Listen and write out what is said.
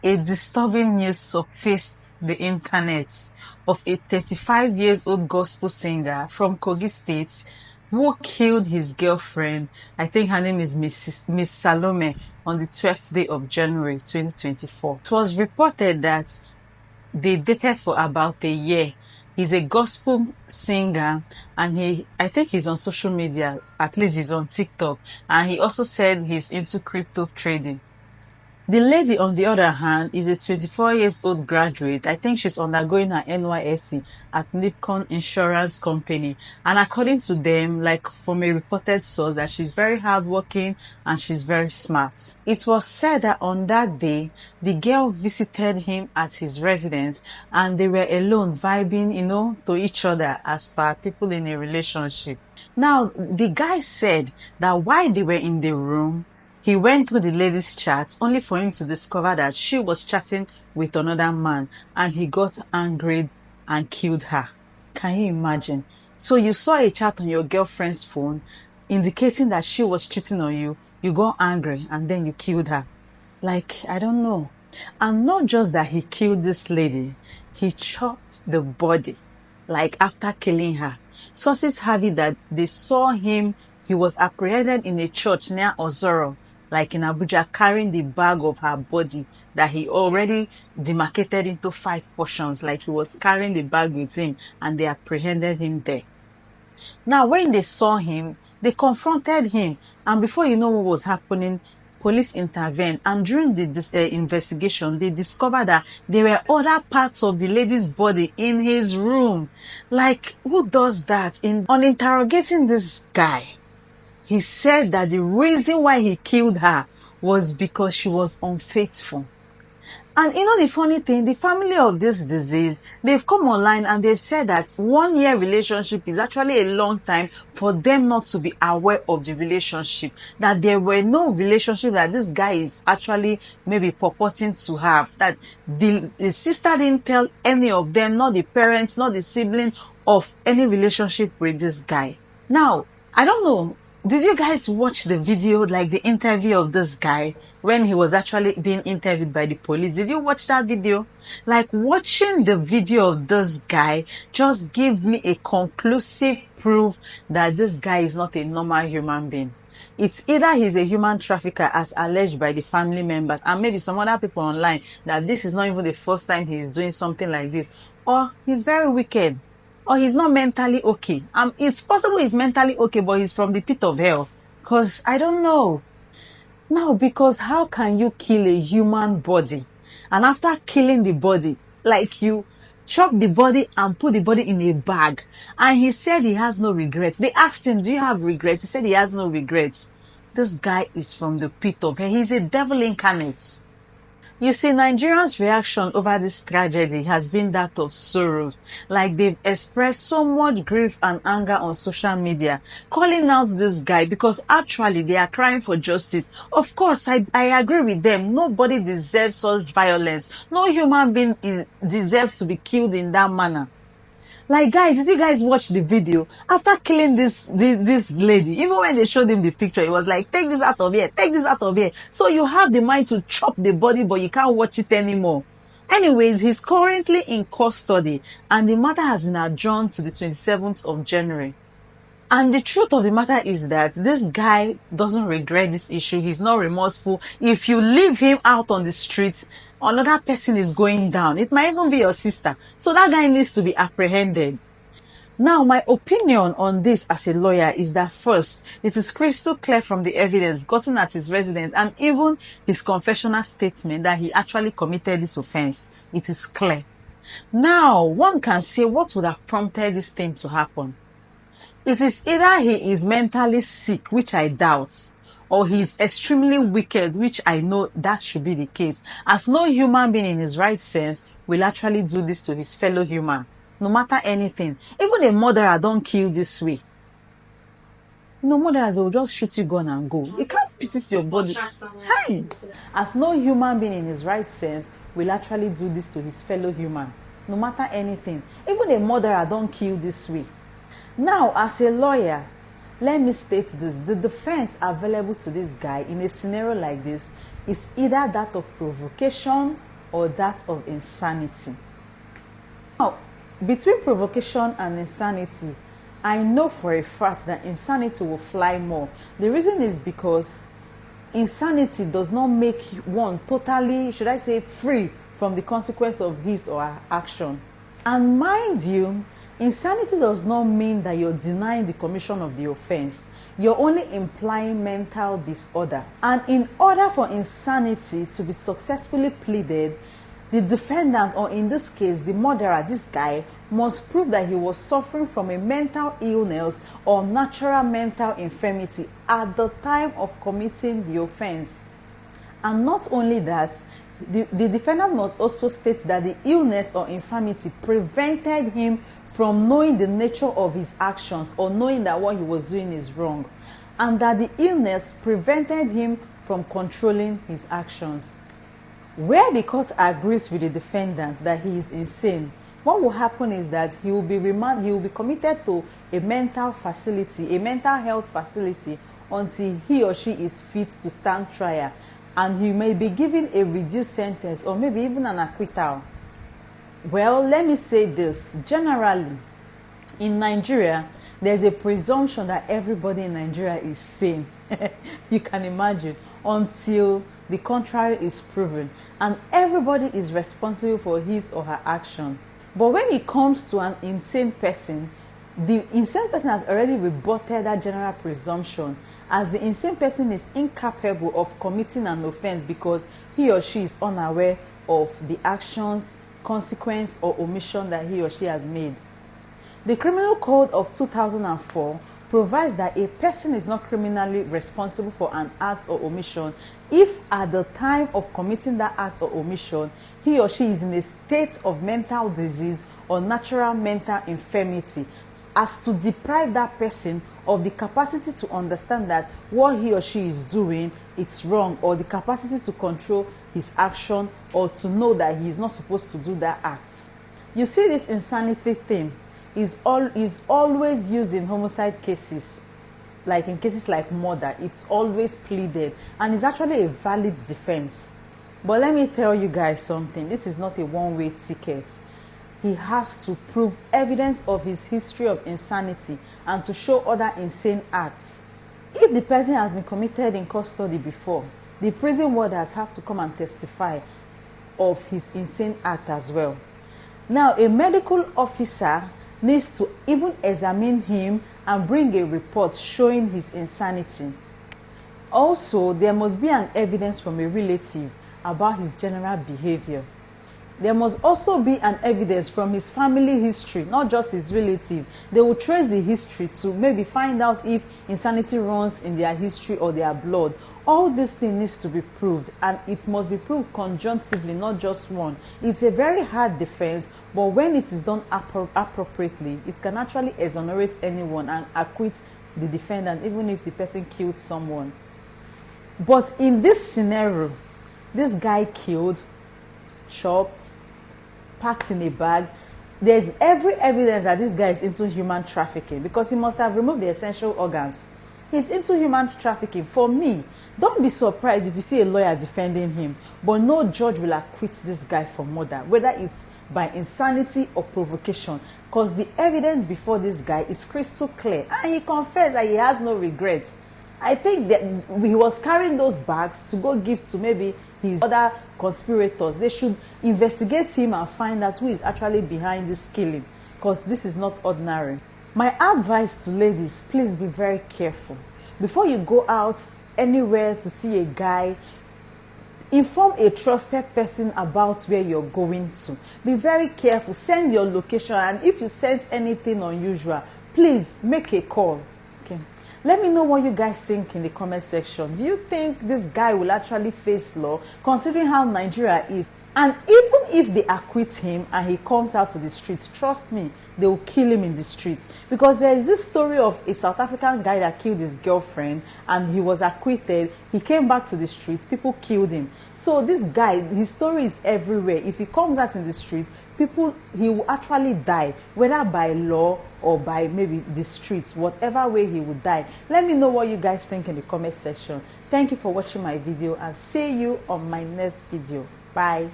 A disturbing news surfaced the internet of a 35-year-old gospel singer from Kogi State who killed his girlfriend. I think her name is Miss Salome on the 12th day of January 2024. It was reported that they dated for about a year. He's a gospel singer and I think he's on social media, at least he's on TikTok, and he also said he's into crypto trading. The lady, on the other hand, is a 24-year-old graduate. I think she's undergoing her NYSC at Nipcon Insurance Company. And according to them, like from a reported source, that she's very hardworking and she's very smart. It was said that on that day, the girl visited him at his residence and they were alone, vibing, to each other as per people in a relationship. Now, the guy said that while they were in the room, he went through the lady's chat only for him to discover that she was chatting with another man and he got angry and killed her. Can you imagine? So you saw a chat on your girlfriend's phone indicating that she was cheating on you. You got angry and then you killed her. Like, I don't know. And not just that he killed this lady, he chopped the body, like after killing her. Sources have it that they saw him. He was apprehended in a church near Ozoro, like in Abuja, carrying the bag of her body that he already demarcated into 5 portions, like he was carrying the bag with him and they apprehended him there. Now, when they saw him, they confronted him, and before you know what was happening, police intervened, and during the investigation, they discovered that there were other parts of the lady's body in his room. Like, who does that? On interrogating this guy, he said that the reason why he killed her was because she was unfaithful. And the funny thing, the family of this disease, they've come online and they've said that 1-year relationship is actually a long time for them not to be aware of the relationship. That there were no relationship that this guy is actually maybe purporting to have. That the sister didn't tell any of them, not the parents, not the sibling of any relationship with this guy. Now, I don't know. Did you guys watch the video, like the interview of this guy when he was actually being interviewed by the police? Did you watch that video? Like, watching the video of this guy just gave me a conclusive proof that this guy is not a normal human being. It's either he's a human trafficker as alleged by the family members and maybe some other people online, that this is not even the first time he's doing something like this, or he's very wicked, or he's not mentally okay. It's possible he's mentally okay, but he's from the pit of hell. Because I don't know. Now, because how can you kill a human body? And after killing the body, like you chop the body and put the body in a bag. And he said he has no regrets. They asked him, do you have regrets? He said he has no regrets. This guy is from the pit of hell. He's a devil incarnate. You see, Nigerians' reaction over this tragedy has been that of sorrow. Like, they've expressed so much grief and anger on social media, calling out this guy because actually they are crying for justice. Of course, I agree with them. Nobody deserves such violence. No human being deserves to be killed in that manner. Like, guys, did you guys watch the video? After killing this lady, even when they showed him the picture, it was like, take this out of here, take this out of here. So you have the mind to chop the body, but you can't watch it anymore. Anyways, he's currently in custody, and the matter has been adjourned to the 27th of January. And the truth of the matter is that this guy doesn't regret this issue. He's not remorseful. If you leave him out on the streets, another person is going down. It might even be your sister. So that guy needs to be apprehended. Now, my opinion on this as a lawyer is that first, it is crystal clear from the evidence gotten at his residence and even his confessional statement that he actually committed this offense. It is clear. Now, one can say what would have prompted this thing to happen. It is either he is mentally sick, which I doubt, or he's extremely wicked, which I know that should be the case, as no human being in his right sense will actually do this to his fellow human, no matter anything. Even a murderer don't kill this way. No, murderers will just shoot you gun and go. It can't pieces your body. Hi. As no human being in his right sense will actually do this to his fellow human, no matter anything. Even a murderer don't kill this way. Now, as a lawyer, let me state this. The defense available to this guy in a scenario like this is either that of provocation or that of insanity. Now, between provocation and insanity, I know for a fact that insanity will fly more. The reason is because insanity does not make one totally, should I say, free from the consequence of his or her action. And mind you, insanity does not mean that you're denying the commission of the offense. You're only implying mental disorder. And in order for insanity to be successfully pleaded, the defendant, or in this case, the murderer, this guy, must prove that he was suffering from a mental illness or natural mental infirmity at the time of committing the offense. And not only that, the defendant must also state that the illness or infirmity prevented him from knowing the nature of his actions or knowing that what he was doing is wrong, and that the illness prevented him from controlling his actions. Where the court agrees with the defendant that he is insane, what will happen is that he will be committed to a mental facility, a mental health facility, until he or she is fit to stand trial, and he may be given a reduced sentence or maybe even an acquittal. Well, let me say this. Generally, in Nigeria, there's a presumption that everybody in Nigeria is sane. You can imagine, until the contrary is proven, and everybody is responsible for his or her action. But when it comes to an insane person, the insane person has already rebutted that general presumption, as the insane person is incapable of committing an offense because he or she is unaware of the actions, consequence, or omission that he or she has made. The Criminal Code of 2004 provides that a person is not criminally responsible for an act or omission if at the time of committing that act or omission, he or she is in a state of mental disease or natural mental infirmity, as to deprive that person of the capacity to understand that what he or she is doing, it's wrong, or the capacity to control his action, or to know that he is not supposed to do that act. You see, this insanity thing is always used in homicide cases. Like in cases like murder, it's always pleaded, and it's actually a valid defense. But let me tell you guys something. This is not a one-way ticket. He has to prove evidence of his history of insanity and to show other insane acts. If the person has been committed in custody before, the prison warders have to come and testify of his insane act as well. Now, a medical officer needs to even examine him and bring a report showing his insanity. Also, there must be an evidence from a relative about his general behavior. There must also be an evidence from his family history, not just his relative. They will trace the history to maybe find out if insanity runs in their history or their blood. All these things needs to be proved, and it must be proved conjunctively, not just one. It's a very hard defense, but when it is done appropriately, it can actually exonerate anyone and acquit the defendant, even if the person killed someone. But in this scenario, this guy killed, chopped, packed in a bag. There's every evidence that this guy is into human trafficking, because he must have removed the essential organs. He's into human trafficking. For me, don't be surprised if you see a lawyer defending him, but no judge will acquit this guy for murder, whether it's by insanity or provocation, because the evidence before this guy is crystal clear, and he confessed that he has no regrets. I think that he was carrying those bags to go give to maybe his other conspirators. They should investigate him and find out who is actually behind this killing, because this is not ordinary. My advice to ladies, please be very careful. Before you go out anywhere to see a guy, inform a trusted person about where you're going to. Be very careful. Send your location, and if you sense anything unusual, please make a call. Okay. Let me know what you guys think in the comment section. Do you think this guy will actually face law, considering how Nigeria is? And even if they acquit him and he comes out to the streets, trust me, they will kill him in the streets. Because there is this story of a South African guy that killed his girlfriend, and he was acquitted. He came back to the streets, people killed him. So this guy, his story is everywhere. If he comes out in the streets, he will actually die, whether by law or by maybe the streets. Whatever way, he will die. Let me know what you guys think in the comment section. Thank you for watching my video, and see you on my next video. Bye.